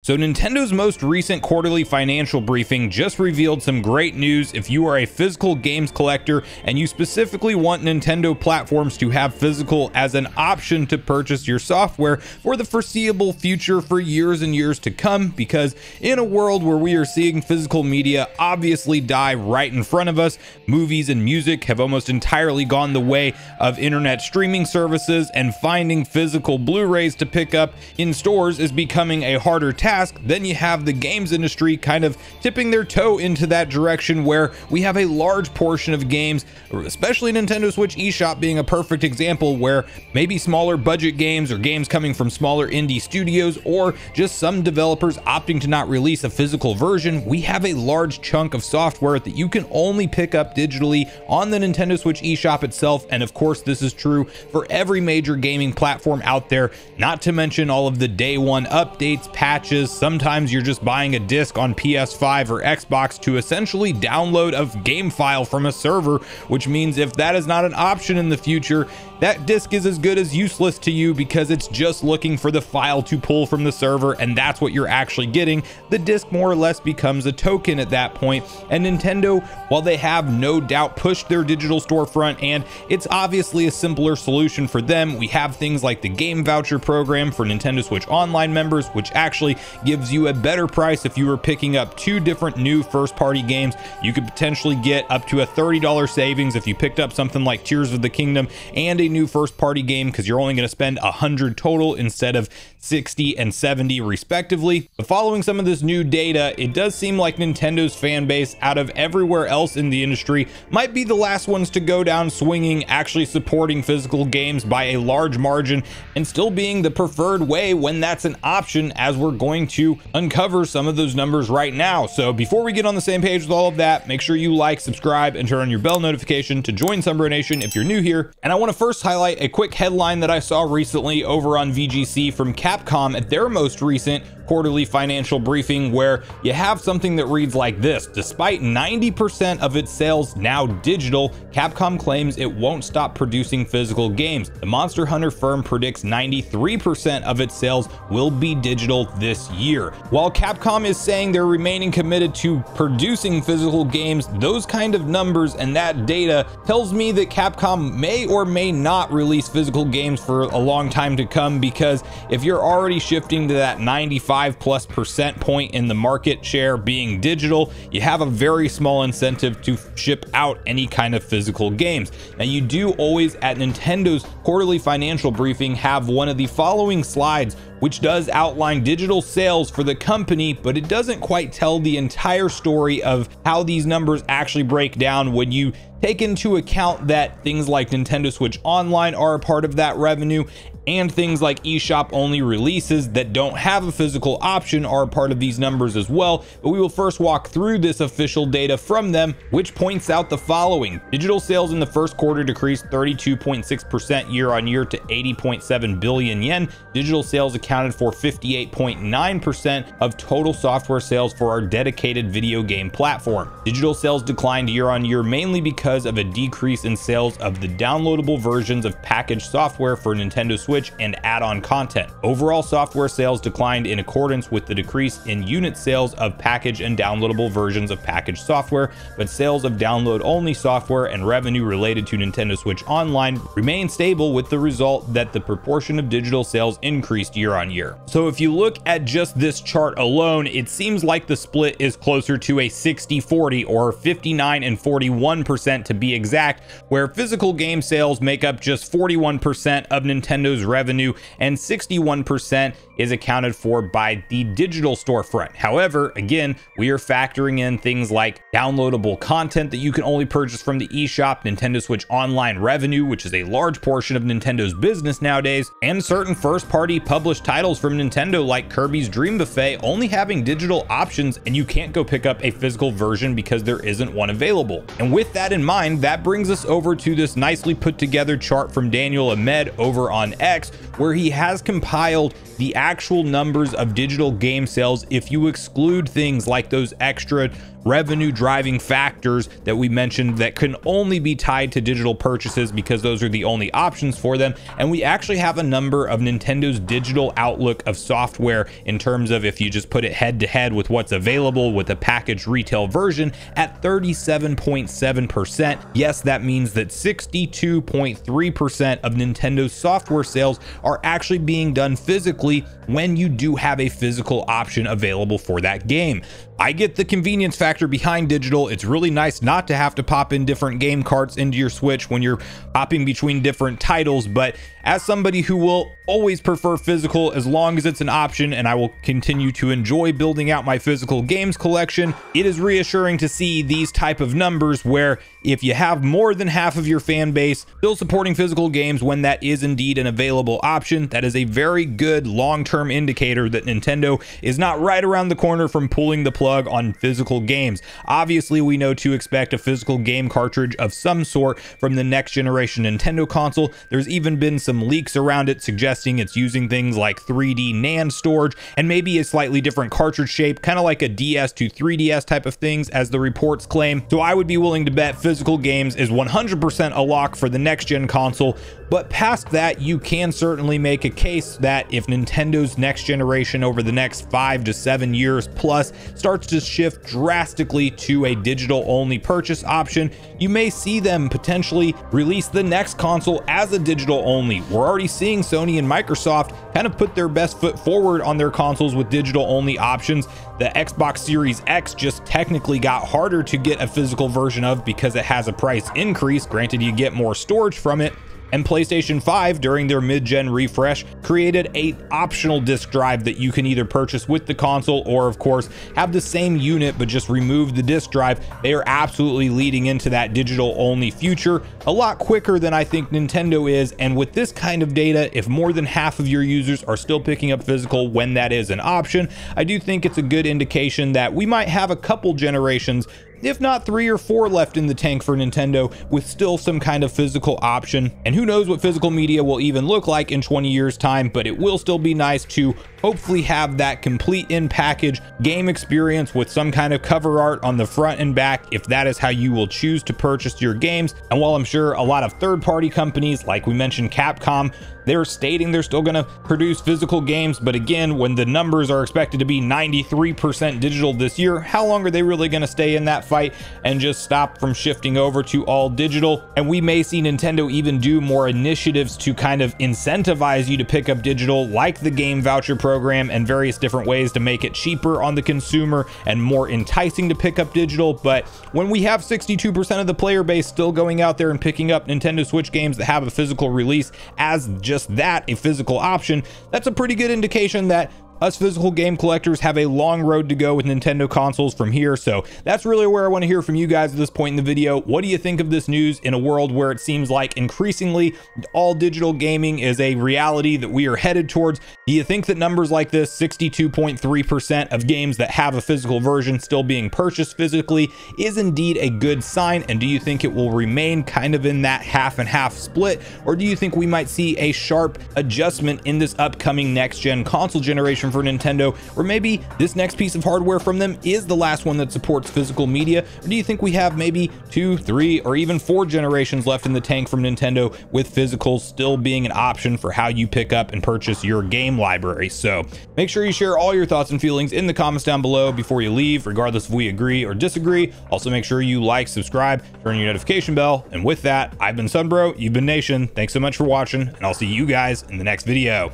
So Nintendo's most recent quarterly financial briefing just revealed some great news if you are a physical games collector and you specifically want Nintendo platforms to have physical as an option to purchase your software for the foreseeable future for years and years to come, because in a world where we are seeing physical media obviously die right in front of us, movies and music have almost entirely gone the way of internet streaming services, and finding physical Blu-rays to pick up in stores is becoming a harder task. Then you have the games industry kind of tipping their toe into that direction, where we have a large portion of games, especially Nintendo Switch eShop being a perfect example, where maybe smaller budget games or games coming from smaller indie studios, or just some developers opting to not release a physical version, we have a large chunk of software that you can only pick up digitally on the Nintendo Switch eShop itself. And of course, this is true for every major gaming platform out there, not to mention all of the day one updates, patches. Sometimes you're just buying a disc on PS5 or Xbox to essentially download a game file from a server, which means if that is not an option in the future, that disc is as good as useless to you, because it's just looking for the file to pull from the server, and that's what you're actually getting. The disc more or less becomes a token at that point. And Nintendo, while they have no doubt pushed their digital storefront, and it's obviously a simpler solution for them, we have things like the game voucher program for Nintendo Switch Online members, which actually gives you a better price. If you were picking up 2 different new first-party games, you could potentially get up to a $30 savings if you picked up something like Tears of the Kingdom and a new first-party game, because you're only going to spend $100 total instead of $60 and $70 respectively. But following some of this new data, it does seem like Nintendo's fan base, out of everywhere else in the industry, might be the last ones to go down swinging, actually supporting physical games by a large margin, and still being the preferred way when that's an option, as we're going to uncover some of those numbers right now. So before we get on the same page with all of that, make sure you like, subscribe, and turn on your bell notification to join Sunbro Nation if you're new here. And I want to first highlight a quick headline that I saw recently over on VGC from Capcom at their most recent quarterly financial briefing, where you have something that reads like this: despite 90% of its sales now digital, Capcom claims it won't stop producing physical games. The Monster Hunter firm predicts 93% of its sales will be digital this year. While Capcom is saying they're remaining committed to producing physical games, those kind of numbers and that data tells me that Capcom may or may not release physical games for a long time to come, because if you're already shifting to that 95+% point in the market share being digital, you have a very small incentive to ship out any kind of physical games. Now, you do always at Nintendo's quarterly financial briefing have one of the following slides, which does outline digital sales for the company, but it doesn't quite tell the entire story of how these numbers actually break down when you take into account that things like Nintendo Switch Online are a part of that revenue, and things like eShop only releases that don't have a physical option are a part of these numbers as well. But we will first walk through this official data from them, which points out the following. Digital sales in the first quarter decreased 32.6% year on year to 80.7 billion yen. Digital sales accounted for 58.9% of total software sales for our dedicated video game platform. Digital sales declined year on year mainly because of a decrease in sales of the downloadable versions of packaged software for Nintendo Switch and add-on content. Overall software sales declined in accordance with the decrease in unit sales of packaged and downloadable versions of packaged software, but sales of download-only software and revenue related to Nintendo Switch Online remained stable, with the result that the proportion of digital sales increased year on year. So if you look at just this chart alone, it seems like the split is closer to a 60-40, or 59 and 41% to be exact, where physical game sales make up just 41% of Nintendo's revenue and 61% is accounted for by the digital storefront. However, again, we are factoring in things like downloadable content that you can only purchase from the eShop, Nintendo Switch Online revenue, which is a large portion of Nintendo's business nowadays, and certain first-party published titles from Nintendo like Kirby's Dream Buffet only having digital options, and you can't go pick up a physical version because there isn't one available. And with that in mind, that brings us over to this nicely put together chart from Daniel Ahmed over on X, where he has compiled the actual numbers of digital game sales if you exclude things like those extra revenue driving factors that we mentioned that can only be tied to digital purchases because those are the only options for them. And we actually have a number of Nintendo's digital outlook of software in terms of if you just put it head to head with what's available with a packaged retail version at 37.7%. Yes, that means that 62.3% of Nintendo's software sales are actually being done physically when you do have a physical option available for that game. I get the convenience factor behind digital. It's really nice not to have to pop in different game carts into your Switch when you're hopping between different titles, but as somebody who will always prefer physical as long as it's an option, and I will continue to enjoy building out my physical games collection, it is reassuring to see these type of numbers where if you have more than half of your fan base still supporting physical games when that is indeed an available option, that is a very good long-term indicator that Nintendo is not right around the corner from pulling the plug on physical games. Obviously, we know to expect a physical game cartridge of some sort from the next generation Nintendo console. There's even been some leaks around it suggesting it's using things like 3D NAND storage and maybe a slightly different cartridge shape, kind of like a DS to 3DS type of things as the reports claim. So I would be willing to bet physical games is 100% a lock for the next gen console. But past that, you can certainly make a case that if Nintendo's next generation over the next 5 to 7 years plus starts to shift drastically to a digital only purchase option, you may see them potentially release the next console as a digital only. We're already seeing Sony and Microsoft kind of put their best foot forward on their consoles with digital only options. The Xbox Series X just technically got harder to get a physical version of because it has a price increase. Granted, you get more storage from it. And PlayStation 5, during their mid-gen refresh, created a optional disc drive that you can either purchase with the console or, of course, have the same unit but just remove the disc drive. They are absolutely leading into that digital-only future a lot quicker than I think Nintendo is. And with this kind of data, if more than half of your users are still picking up physical when that is an option, I do think it's a good indication that we might have a couple generations, if not 3 or 4 left in the tank for Nintendo with still some kind of physical option. And who knows what physical media will even look like in 20 years time, but it will still be nice to hopefully have that complete in package game experience with some kind of cover art on the front and back if that is how you will choose to purchase your games. And while I'm sure a lot of third-party companies, like we mentioned Capcom, they're stating they're still going to produce physical games, but again, when the numbers are expected to be 93% digital this year, how long are they really going to stay in that fight and just stop from shifting over to all digital? And we may see Nintendo even do more initiatives to kind of incentivize you to pick up digital, like the game voucher program and various different ways to make it cheaper on the consumer and more enticing to pick up digital. But when we have 62% of the player base still going out there and picking up Nintendo Switch games that have a physical release as just that, a physical option, that's a pretty good indication that us physical game collectors have a long road to go with Nintendo consoles from here. So that's really where I want to hear from you guys at this point in the video. What do you think of this news in a world where it seems like increasingly all digital gaming is a reality that we are headed towards? Do you think that numbers like this, 62.3% of games that have a physical version still being purchased physically, is indeed a good sign? And do you think it will remain kind of in that half and half split? Or do you think we might see a sharp adjustment in this upcoming next gen console generation for Nintendo, or maybe this next piece of hardware from them is the last one that supports physical media? Or do you think we have maybe 2, 3, or even 4 generations left in the tank from Nintendo with physicals still being an option for how you pick up and purchase your game library? So make sure you share all your thoughts and feelings in the comments down below before you leave, regardless if we agree or disagree. Also, make sure you like, subscribe, turn on your notification bell. And with that, I've been Sunbro, you've been Nation. Thanks so much for watching, and I'll see you guys in the next video.